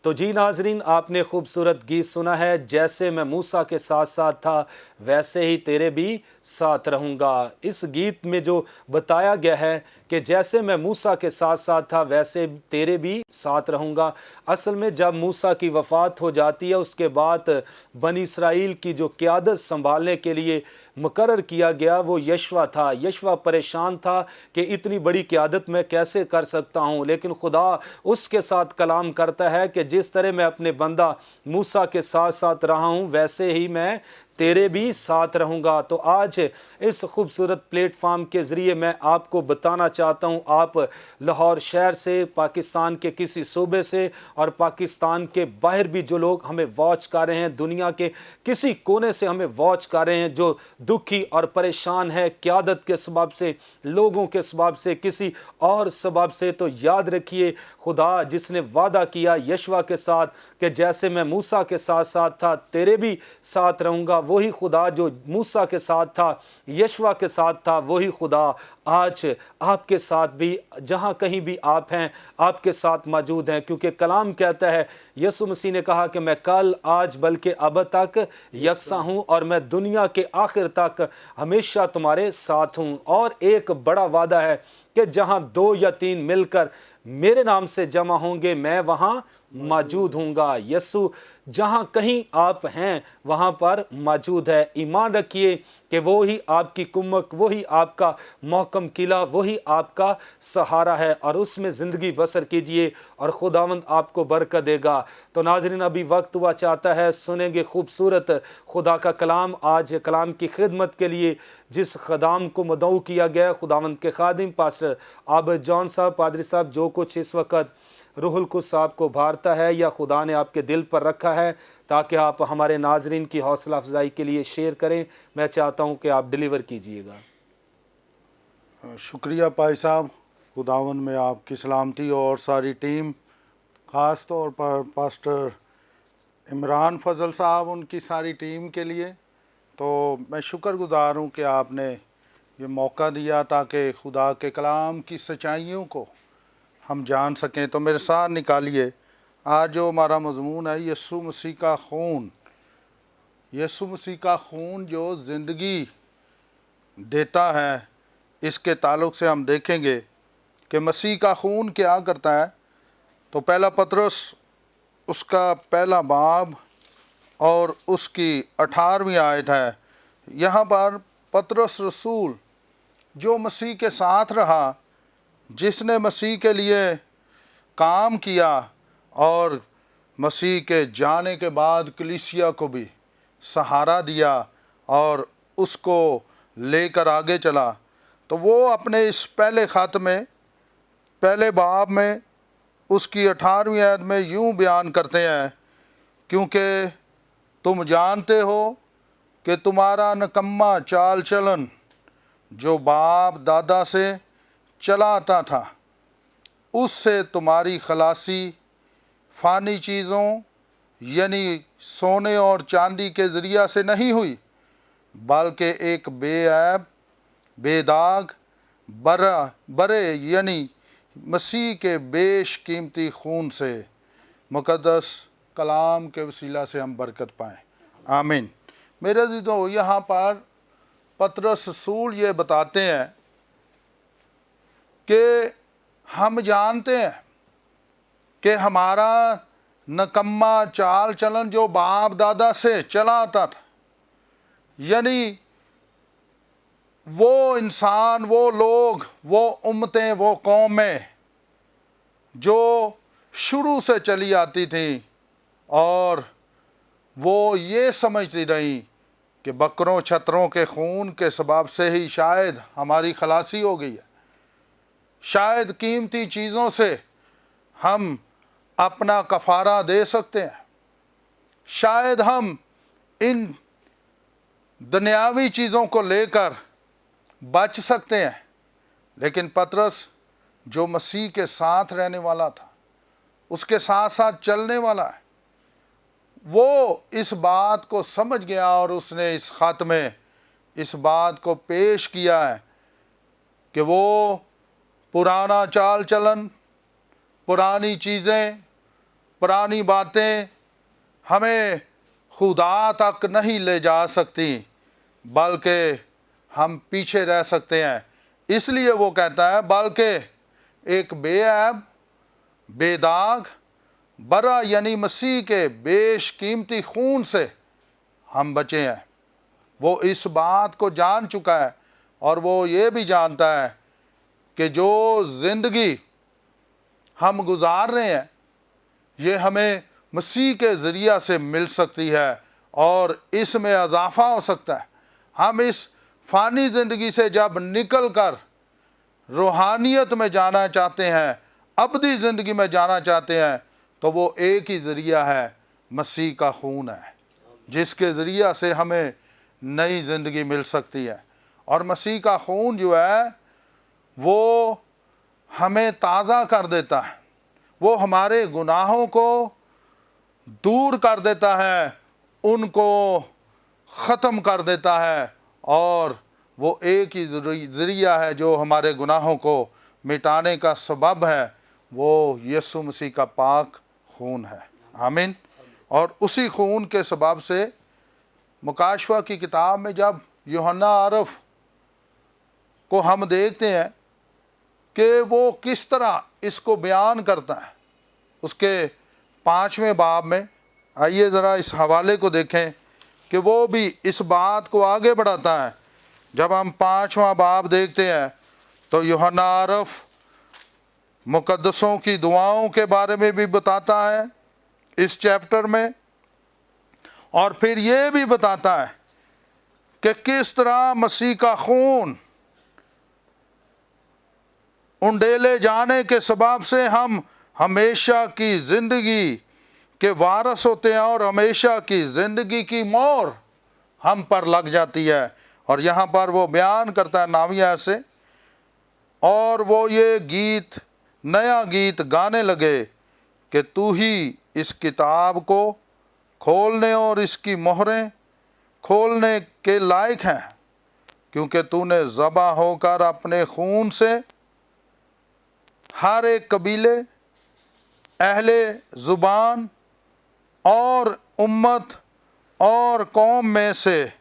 تو جی ناظرین، آپ نے خوبصورت گیت سنا ہے، جیسے میں موسیٰ کے ساتھ ساتھ تھا ویسے ہی تیرے بھی ساتھ رہوں گا۔ اس گیت میں جو بتایا گیا ہے کہ جیسے میں موسیٰ کے ساتھ ساتھ تھا ویسے تیرے بھی ساتھ رہوں گا، اصل میں جب موسیٰ کی وفات ہو جاتی ہے اس کے بعد بنی اسرائیل کی جو قیادت سنبھالنے کے لیے مقرر کیا گیا وہ یشوع تھا۔ یشوع پریشان تھا کہ اتنی بڑی قیادت میں کیسے کر سکتا ہوں، لیکن خدا اس کے ساتھ کلام کرتا ہے کہ جس طرح میں اپنے بندہ موسیٰ کے ساتھ ساتھ رہا ہوں ویسے ہی میں تیرے بھی ساتھ رہوں گا۔ تو آج اس خوبصورت پلیٹ فارم کے ذریعے میں آپ کو بتانا چاہتا ہوں، آپ لاہور شہر سے، پاکستان کے کسی صوبے سے اور پاکستان کے باہر بھی جو لوگ ہمیں واچ کر رہے ہیں، دنیا کے کسی کونے سے ہمیں واچ کر رہے ہیں، جو دکھی اور پریشان ہے قیادت کے سبب سے، لوگوں کے سبب سے، کسی اور سبب سے، تو یاد رکھیے خدا جس نے وعدہ کیا یشوع کے ساتھ کہ جیسے میں موسیٰ کے ساتھ ساتھ تھا تیرے بھی ساتھ رہوں گا، وہی خدا جو موسیٰ کے ساتھ تھا، یشوع کے ساتھ تھا، وہی خدا آج آپ کے ساتھ بھی جہاں کہیں بھی آپ ہیں آپ کے ساتھ موجود ہیں، کیونکہ کلام کہتا ہے، یسوع مسیح نے کہا کہ میں کل آج بلکہ اب تک یکساں ہوں اور میں دنیا کے آخر تک ہمیشہ تمہارے ساتھ ہوں۔ اور ایک بڑا وعدہ ہے کہ جہاں 2 یا 3 مل کر میرے نام سے جمع ہوں گے میں وہاں موجود ہوں گا۔ یسوع جہاں کہیں آپ ہیں وہاں پر موجود ہے۔ ایمان رکھیے کہ وہی آپ کی کمک، وہی آپ کا محکم قلعہ، وہی آپ کا سہارا ہے، اور اس میں زندگی بسر کیجئے اور خداوند آپ کو برکت دے گا۔ تو ناظرین، ابھی وقت ہوا چاہتا ہے سنیں گے خوبصورت خدا کا کلام۔ آج کلام کی خدمت کے لیے جس خدام کو مدعو کیا گیا، خداوند کے خادم پاسٹر عابد جان صاحب، پادری صاحب، جو کچھ اس وقت روح القدس صاحب کو بھارتا ہے یا خدا نے آپ کے دل پر رکھا ہے تاکہ آپ ہمارے ناظرین کی حوصلہ افزائی کے لیے شیئر کریں، میں چاہتا ہوں کہ آپ ڈیلیور کیجئے گا۔ شکریہ پائی صاحب، خداون میں آپ کی سلامتی اور ساری ٹیم، خاص طور پر پاسٹر عمران فضل صاحب، ان کی ساری ٹیم کے لیے۔ تو میں شکر گزار ہوں کہ آپ نے یہ موقع دیا تاکہ خدا کے کلام کی سچائیوں کو ہم جان سکیں۔ تو میرے ساتھ نکالیے آج جو ہمارا مضمون ہے، یسوع مسیح کا خون۔ یسوع مسیح کا خون جو زندگی دیتا ہے، اس کے تعلق سے ہم دیکھیں گے کہ مسیح کا خون کیا کرتا ہے۔ تو پہلا پطرس اس کا پہلا باب اور اس کی 18ویں آیت ہے۔ یہاں پر پطرس رسول جو مسیح کے ساتھ رہا، جس نے مسیح کے لیے کام کیا اور مسیح کے جانے کے بعد کلیسیا کو بھی سہارا دیا اور اس کو لے کر آگے چلا، تو وہ اپنے اس پہلے خط میں، پہلے باب میں، اس کی 18ویں آیت میں یوں بیان کرتے ہیں، کیونکہ تم جانتے ہو کہ تمہارا نکما چال چلن جو باپ دادا سے چلا آتا تھا، اس سے تمہاری خلاصی فانی چیزوں یعنی سونے اور چاندی کے ذریعہ سے نہیں ہوئی، بلکہ ایک بے عیب، بے داغ، برے یعنی مسیح کے بیش قیمتی خون سے۔ مقدس کلام کے وسیلہ سے ہم برکت پائیں، آمین۔ میرے عزیزو، یہاں پر پطرس رسول یہ بتاتے ہیں کہ ہم جانتے ہیں کہ ہمارا نکما چال چلن جو باپ دادا سے چلا آتا تھا، یعنی وہ انسان، وہ لوگ، وہ امتیں، وہ قومیں جو شروع سے چلی آتی تھیں اور وہ یہ سمجھتی رہیں کہ بکروں چھتروں کے خون کے سبب سے ہی شاید ہماری خلاصی ہو گئی ہے، شاید قیمتی چیزوں سے ہم اپنا کفارہ دے سکتے ہیں، شاید ہم ان دنیاوی چیزوں کو لے کر بچ سکتے ہیں۔ لیکن پطرس جو مسیح کے ساتھ رہنے والا تھا، اس کے ساتھ ساتھ چلنے والا ہے، وہ اس بات کو سمجھ گیا اور اس نے اس خط میں اس بات کو پیش کیا ہے کہ وہ پرانا چال چلن، پرانی چیزیں، पुरानी बातें हमें खुदा तक नहीं ले जा सकती, बल्कि हम पीछे रह सकते हैं। इसलिए वो कहता है, बल्कि एक बेऐब, बेदाग, बरा यानी मसीह के बेशकीमती खून से हम बचे हैं। वो इस बात को जान चुका है और वो ये भी जानता है कि जो ज़िंदगी हम गुजार रहे हैं ये हमें मसीह के ज़रिया से मिल सकती है और इसमें इजाफ़ा हो सकता है। हम इस फ़ानी ज़िंदगी से जब निकल कर रूहानियत में जाना चाहते हैं, अबदी ज़िंदगी में जाना चाहते हैं, तो वो एक ही ज़रिया है, मसीह का खून है, जिसके ज़रिया से हमें नई ज़िंदगी मिल सकती है। और मसीह का खून जो है वो हमें ताज़ा कर देता है, वो हमारे गुनाहों को दूर कर देता है, उनको ख़त्म कर देता है, और वो एक ही ज़रिया है जो हमारे गुनाहों को मिटाने का सबब है, वो यीशु मसीह का पाक खून है। आमीन। और उसी खून के सबब से मुकाशवा की किताब में जब यूहन्ना आरफ को हम देखते हैं कि वो किस तरह इसको बयान करता है, उसके 5वें बाब में आइए ज़रा इस हवाले को देखें कि वो भी इस बात को आगे बढ़ाता है। जब हम 5वां बाब देखते हैं तो यूहन्ना आरफ मुकद्दसों की दुआओं के बारे में भी बताता है इस चैप्टर में, और फिर ये भी बताता है कि किस तरह मसीह का खून उंडेले जाने के सबब से हम हमेशा की ज़िंदगी के वारस होते हैं और हमेशा की ज़िंदगी की मोहर हम पर लग जाती है। और यहाँ पर वो बयान करता है 9वीं आयत से, और वो ये गीत, नया गीत गाने लगे कि तू ही इस किताब को खोलने और इसकी मोहरें खोलने के लायक हैं, क्योंकि तूने ज़बा होकर अपने खून से हर एक कबीले, अहले ज़ुबान और उम्मत और कौम में से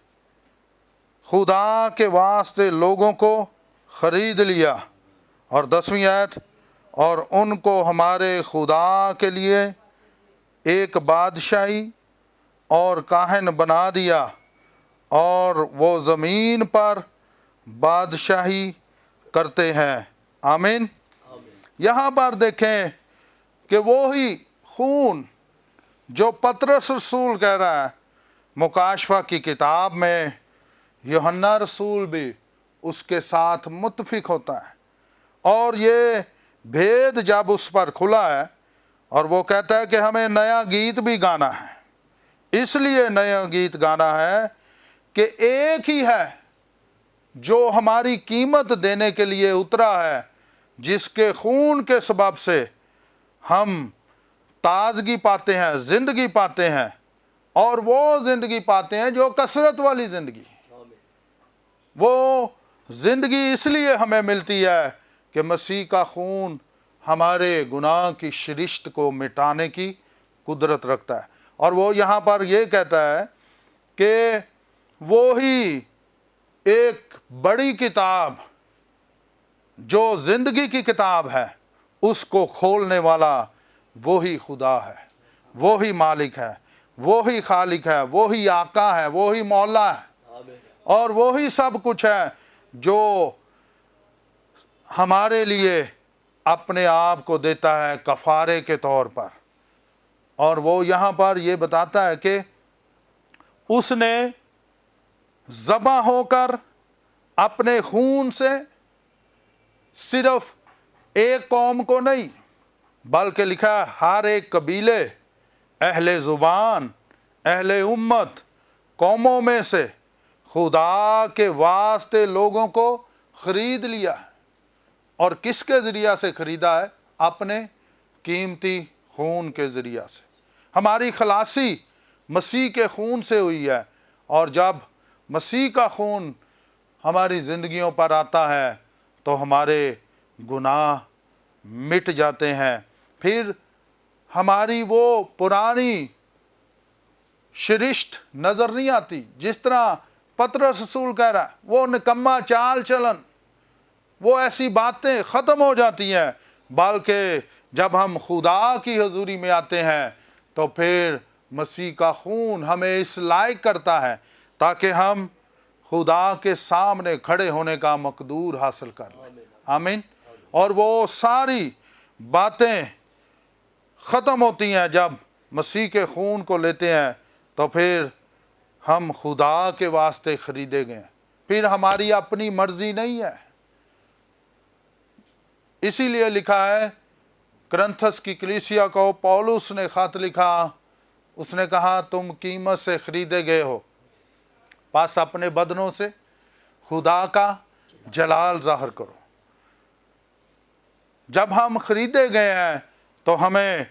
खुदा के वास्ते लोगों को ख़रीद लिया। और 10वीं आयत, और उनको हमारे खुदा के लिए एक बादशाही और काहन बना दिया, और वो ज़मीन पर बादशाही करते हैं। आमीन। यहाँ पर देखें कि वो ही खून जो पतरस रसूल कह रहा है मुकाशवा की किताब में, यूहन्ना रसूल भी उसके साथ मुत्फिक होता है। और ये भेद जब उस पर खुला है और वो कहता है कि हमें नया गीत भी गाना है, इसलिए नया गीत गाना है कि एक ही है जो हमारी कीमत देने के लिए उतरा है, जिसके खून के सबब से हम ताजगी पाते हैं, ज़िंदगी पाते हैं, और वो ज़िंदगी पाते हैं जो कसरत वाली ज़िंदगी। वो ज़िंदगी इसलिए हमें मिलती है कि मसीह का खून हमारे गुनाह की शिरिश्त को मिटाने की कुदरत रखता है। और वो यहाँ पर ये कहता है कि वो ही एक बड़ी किताब जो ज़िंदगी की किताब है, उसको खोलने वाला वो ही खुदा है, वो ही मालिक है, वो ही खालिक है, वो ही आका है, वो ही मौला है, और वो ही सब कुछ है जो हमारे लिए अपने आप को देता है कफ़ारे के तौर पर। और वो यहाँ पर ये बताता है कि उसने ज़बा होकर अपने खून से सिर्फ एक कौम को नहीं, बल्कि लिखा है हर एक कबीले, अहले ज़ुबान, अहले उम्मत, कौमों में से खुदा के वास्ते लोगों को ख़रीद लिया है। और किसके ज़रिया से ख़रीदा है? अपने कीमती खून के ज़रिया से। हमारी खलासी मसीह के खून से हुई है, और जब मसीह का खून हमारी ज़िंदगियों पर आता है तो हमारे गुनाह मिट जाते हैं। फिर हमारी वो पुरानी शिरिष्ट नज़र नहीं आती। जिस तरह पतरस रसूल कह रहा है, वो निकम्मा चाल चलन, वो ऐसी बातें ख़त्म हो जाती हैं, बल्कि जब हम खुदा की हजूरी में आते हैं तो फिर मसीह का खून हमें इस लायक करता है ताकि हम खुदा के सामने खड़े होने का मकदूर हासिल कर लें। आमीन। और वो सारी बातें ख़त्म होती हैं जब मसीह के खून को लेते हैं, तो फिर हम खुदा के वास्ते ख़रीदे गए हैं। फिर हमारी अपनी मर्ज़ी नहीं है। इसीलिए लिखा है, करंथस की कलीसिया को पौलुस ने ख़त लिखा, उसने कहा तुम कीमत से ख़रीदे गए हो, बस अपने बदनों से खुदा का जलाल ज़ाहिर करो। जब हम ख़रीदे गए हैं तो हमें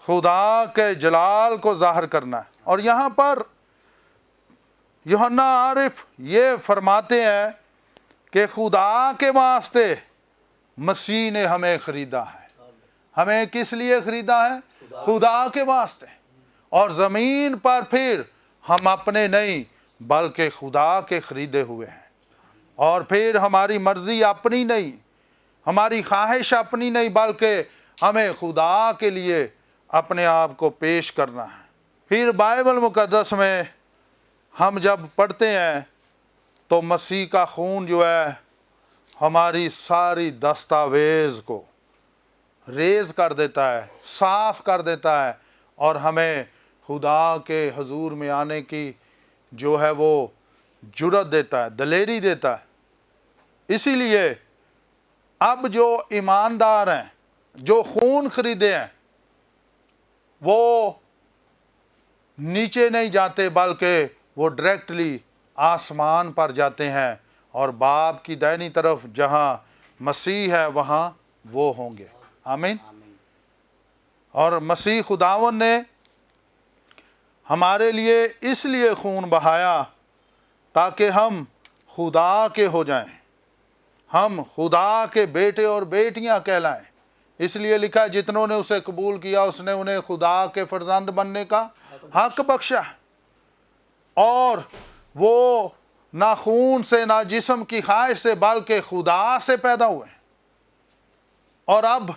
खुदा के जलाल को ज़ाहिर करना है। और यहाँ पर यूहन्ना आरिफ ये फरमाते हैं कि खुदा के वास्ते मसीह ने हमें ख़रीदा है। हमें किस लिए ख़रीदा है? खुदा के वास्ते। और ज़मीन पर फिर हम अपने नहीं बल्कि खुदा के ख़रीदे हुए हैं। और फिर हमारी मर्ज़ी अपनी नहीं, हमारी ख्वाहिश अपनी नहीं, बल्कि हमें खुदा के लिए अपने आप को पेश करना है। फिर बाइबल मुक़द्दस में हम जब पढ़ते हैं तो मसीह का खून जो है हमारी सारी दस्तावेज़ को रेज़ कर देता है, साफ़ कर देता है, और हमें खुदा के हजूर में आने की जो है वो जुर्रत देता है, दलेरी देता है। इसीलिए अब जो ईमानदार हैं, जो खून ख़रीदे हैं, वो नीचे नहीं जाते बल्कि वो डायरेक्टली आसमान पर जाते हैं, और बाप की दाहिनी तरफ जहाँ मसीह है वहाँ वो होंगे। आमीन। और मसीह खुदावन ने हमारे लिए इसलिए खून बहाया ताकि हम खुदा के हो जाएं, हम खुदा के बेटे और बेटियां कहलाएं। इसलिए लिखा, जितनों ने उसे कबूल किया उसने उन्हें खुदा के फर्जंद बनने का हक बख्शा। और वो ना खून से ना जिस्म की ख्वाहिश से बल्कि खुदा से पैदा हुए, और अब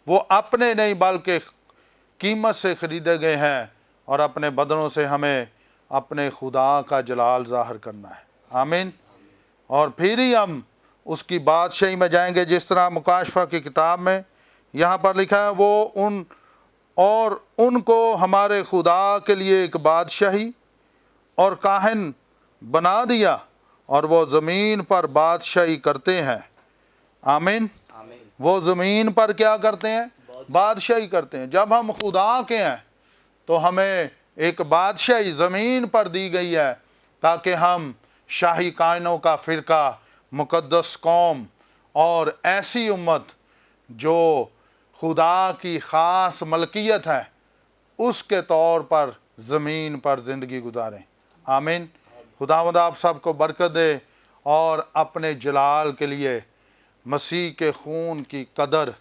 वो अपने नहीं बल्कि कीमत से ख़रीदे गए हैं, और अपने बदनों से हमें अपने खुदा का जलाल ज़ाहिर करना है। आमीन। और फिर ही हम उसकी बादशाही में जाएंगे। जिस तरह मुकाशफा की किताब में यहाँ पर लिखा है, वो उनको हमारे खुदा के लिए एक बादशाही और काहन बना दिया, और वो ज़मीन पर बादशाही करते हैं। आमीन। वो ज़मीन पर क्या करते हैं? बादशाही करते हैं। जब हम खुदा के हैं तो हमें एक बादशाही ज़मीन पर दी गई है ताकि हम शाही कायनों का फ़िरका, मुक़द्दस कौम और ऐसी उम्मत जो खुदा की ख़ास मलकियत है उसके तौर पर ज़मीन पर ज़िंदगी गुजारें। आमीन। खुदावंद आप सबको बरकत दे और अपने जलाल के लिए मसीह के खून की कदर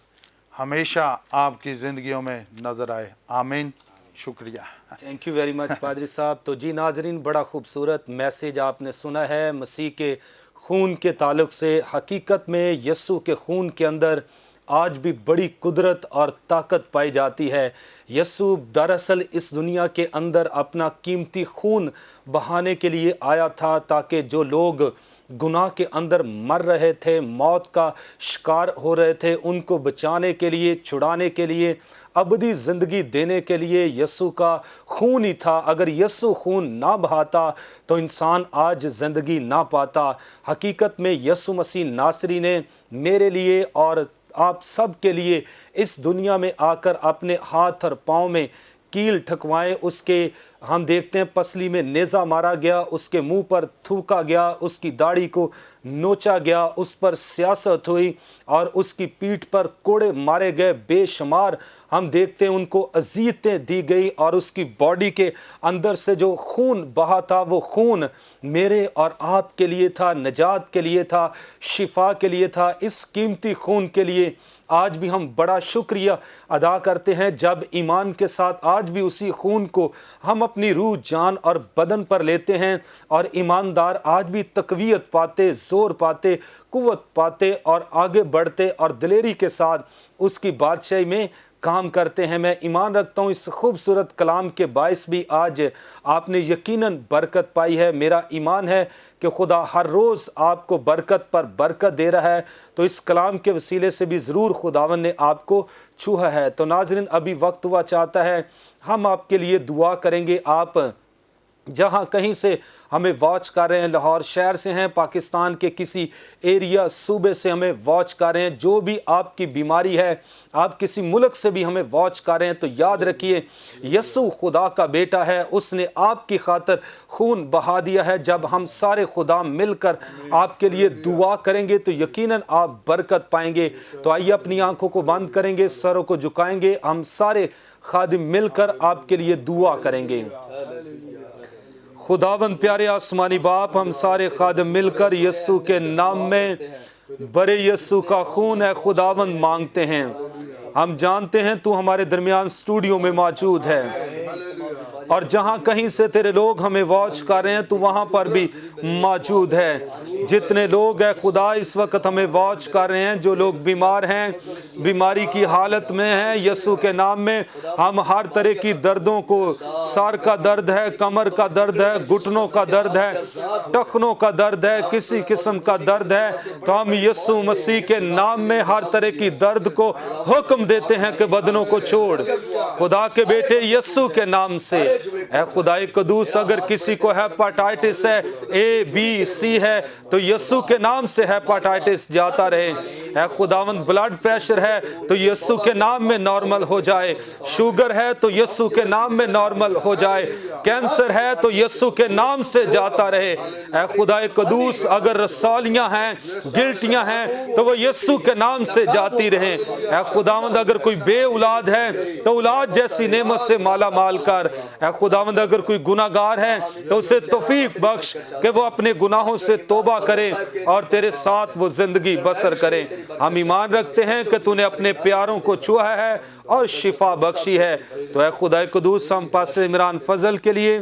हमेशा आपकी ज़िंदगियों में नज़र आए। आमीन। शुक्रिया। थैंक यू वेरी मच पादरी साहब। तो जी नाजरीन, बड़ा खूबसूरत मैसेज आपने सुना है मसीह के खून के ताल्लुक़ से। हकीकत में यस्सु के खून के अंदर आज भी बड़ी कुदरत और ताकत पाई जाती है। यस्सु दरअसल इस दुनिया के अंदर अपना कीमती खून बहाने के लिए आया था ताकि जो लोग गुनाह के अंदर मर रहे थे, मौत का शिकार हो रहे थे, उनको बचाने के लिए, छुड़ाने के लिए, अबदी ज़िंदगी देने के लिए यस्सु का खून ही था। अगर यस्सु खून ना बहाता तो इंसान आज ज़िंदगी ना पाता। हकीकत में यस्सु मसीह नासरी ने मेरे लिए और आप सब के लिए इस दुनिया में आकर अपने हाथ और पाँव में कील ठकवाएं, उसके हम देखते हैं पसली में नेज़ा मारा गया, उसके मुंह पर थूका गया, उसकी दाढ़ी को नोचा गया, उस पर सियासत हुई और उसकी पीठ पर कोड़े मारे गए। बेशुमार ہم دیکھتے ہیں ان کو اذیتیں دی گئی اور اس کی باڈی کے اندر سے جو خون بہا تھا وہ خون میرے اور آپ کے لیے تھا، نجات کے لیے تھا، شفا کے لیے تھا۔ اس قیمتی خون کے لیے آج بھی ہم بڑا شکریہ ادا کرتے ہیں، جب ایمان کے ساتھ آج بھی اسی خون کو ہم اپنی روح، جان اور بدن پر لیتے ہیں، اور ایماندار آج بھی تقویت پاتے، زور پاتے، قوت پاتے اور آگے بڑھتے اور دلیری کے ساتھ اس کی بادشاہی میں کام کرتے ہیں۔ میں ایمان رکھتا ہوں اس خوبصورت کلام کے باعث بھی آج آپ نے یقیناً برکت پائی ہے۔ میرا ایمان ہے کہ خدا ہر روز آپ کو برکت پر برکت دے رہا ہے، تو اس کلام کے وسیلے سے بھی ضرور خداوند نے آپ کو چھوا ہے۔ تو ناظرین، ابھی وقت ہوا چاہتا ہے ہم آپ کے لیے دعا کریں گے۔ آپ جہاں کہیں سے ہمیں واچ کر رہے ہیں، لاہور شہر سے ہیں، پاکستان کے کسی ایریا صوبے سے ہمیں واچ کر رہے ہیں، جو بھی آپ کی بیماری ہے، آپ کسی ملک سے بھی ہمیں واچ کر رہے ہیں، تو یاد رکھیے یسوع خدا کا بیٹا ہے، اس نے آپ کی خاطر خون بہا دیا ہے۔ جب ہم سارے خدا مل کر آپ کے لیے دعا کریں گے تو یقیناً آپ برکت پائیں گے۔ تو آئیے اپنی آنکھوں کو بند کریں گے، سروں کو جھکائیں گے، ہم سارے خادم مل کر آپ کے لیے دعا کریں گے۔ خداوند پیارے آسمانی باپ، ہم سارے خادم مل کر یسوع کے نام میں برے یسوع کا خون ہے خداوند مانگتے ہیں۔ ہم جانتے ہیں تو ہمارے درمیان اسٹوڈیو میں موجود ہے، اور جہاں کہیں سے تیرے لوگ ہمیں واچ کر رہے ہیں تو وہاں پر بھی موجود ہے۔ جتنے لوگ ہیں خدا اس وقت ہمیں واچ کر رہے ہیں، جو لوگ بیمار ہیں، بیماری کی حالت میں ہیں، یسوع کے نام میں ہم ہر طرح کی دردوں کو، سر کا درد ہے، کمر کا درد ہے، گھٹنوں کا درد ہے، ٹخنوں کا درد ہے، کسی قسم کا درد ہے، تو ہم یسوع مسیح کے نام میں ہر طرح کی درد کو حکم دیتے ہیں کہ بدنوں کو چھوڑ، خدا کے بیٹے یسوع کے نام سے۔ اے خدائے قدوس، اگر کسی کو ہیپاٹائٹس ہے، اے بی سی ہے، تو یسوع کے نام سے ہیپاٹائٹس جاتا رہے۔ اے خداوند، بلڈ پریشر ہے تو یسوع کے نام میں نارمل ہو جائے، شوگر ہے تو یسوع کے نام میں نارمل ہو جائے، کینسر ہے تو یسوع کے نام سے جاتا رہے۔ اے خدائے قدوس، اگر رسولیاں ہیں، گلٹیاں ہیں، تو وہ یسوع کے نام سے جاتی رہیں۔ اے خداوند، اگر کوئی بے اولاد ہے تو اولاد جیسی نعمت سے مالا مال کر۔ اے خداوند، اگر کوئی گناہ گار ہے تو اسے توفیق بخش کہ وہ اپنے گناہوں سے توبہ کرے اور تیرے ساتھ وہ زندگی بسر کرے۔ ہم ایمان رکھتے ہیں کہ تو نے اپنے پیاروں کو چھوا ہے اور شفا بخشی ہے۔ تو اے خدائے قدوس، ہم پاسٹر عمران فضل کے لیے،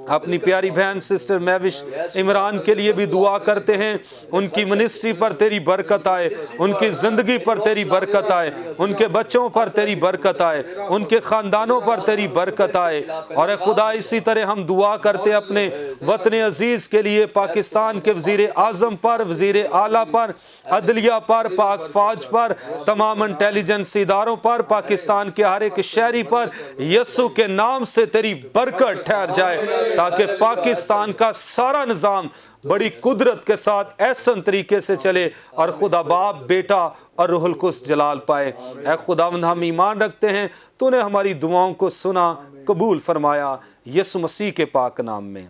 اپنی پیاری بہن سسٹر مہوش عمران کے لیے بھی دعا کرتے ہیں۔ ان کی منسٹری پر تیری برکت آئے، ان کی زندگی پر تیری برکت آئے، ان کے بچوں پر تیری برکت آئے، ان کے خاندانوں پر تیری برکت آئے۔ اور اے خدا، اسی طرح ہم دعا کرتے اپنے وطن عزیز کے لیے، پاکستان کے وزیر اعظم پر، وزیر اعلیٰ پر، عدلیہ پر، پاک فوج پر، تمام انٹیلیجنس اداروں پر، پاکستان کے ہر ایک شہری پر یسوع کے نام سے تیری برکت ٹھہر جائے، تاکہ پاکستان کا سارا نظام بڑی قدرت کے ساتھ احسن طریقے سے چلے اور خدا باپ، بیٹا اور روح القدس جلال پائے۔ اے خداوند، ہم ایمان رکھتے ہیں تو نے ہماری دعاؤں کو سنا، قبول فرمایا، یسوع مسیح کے پاک نام میں،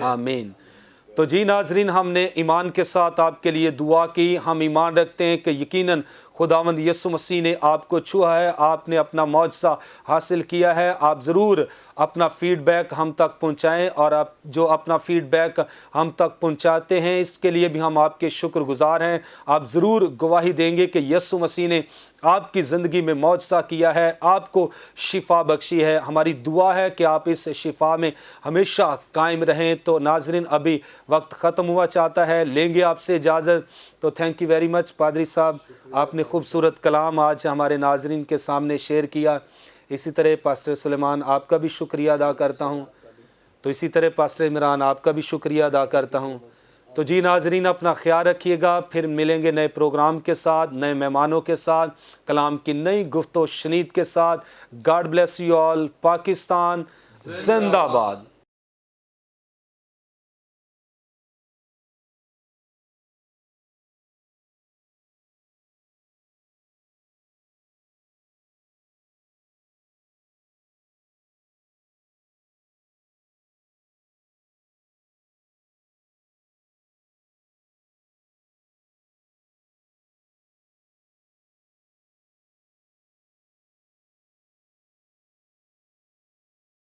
آمین۔ تو جی ناظرین، ہم نے ایمان کے ساتھ آپ کے لیے دعا کی۔ ہم ایمان رکھتے ہیں کہ یقیناً خداوند یسوع مسیح نے آپ کو چھوا ہے، آپ نے اپنا معجزہ حاصل کیا ہے۔ آپ ضرور اپنا فیڈ بیک ہم تک پہنچائیں، اور آپ جو اپنا فیڈ بیک ہم تک پہنچاتے ہیں اس کے لیے بھی ہم آپ کے شکر گزار ہیں۔ آپ ضرور گواہی دیں گے کہ یسوع مسیح نے آپ کی زندگی میں معجزہ کیا ہے، آپ کو شفا بخشی ہے۔ ہماری دعا ہے کہ آپ اس شفا میں ہمیشہ قائم رہیں۔ تو ناظرین، ابھی وقت ختم ہوا چاہتا ہے، لیں گے آپ سے اجازت۔ تو تھینک یو ویری مچ پادری صاحب، آپ نے خوبصورت کلام آج ہمارے ناظرین کے سامنے شیئر کیا۔ اسی طرح پاسٹر سلیمان، آپ کا بھی شکریہ ادا کرتا ہوں۔ تو اسی طرح پاسٹر عمران، آپ کا بھی شکریہ ادا کرتا ہوں۔ تو جی ناظرین، اپنا خیال رکھیے گا، پھر ملیں گے نئے پروگرام کے ساتھ، نئے مہمانوں کے ساتھ، کلام کی نئی گفت و شنید کے ساتھ۔ God bless you all. Pakistan زندہ باد۔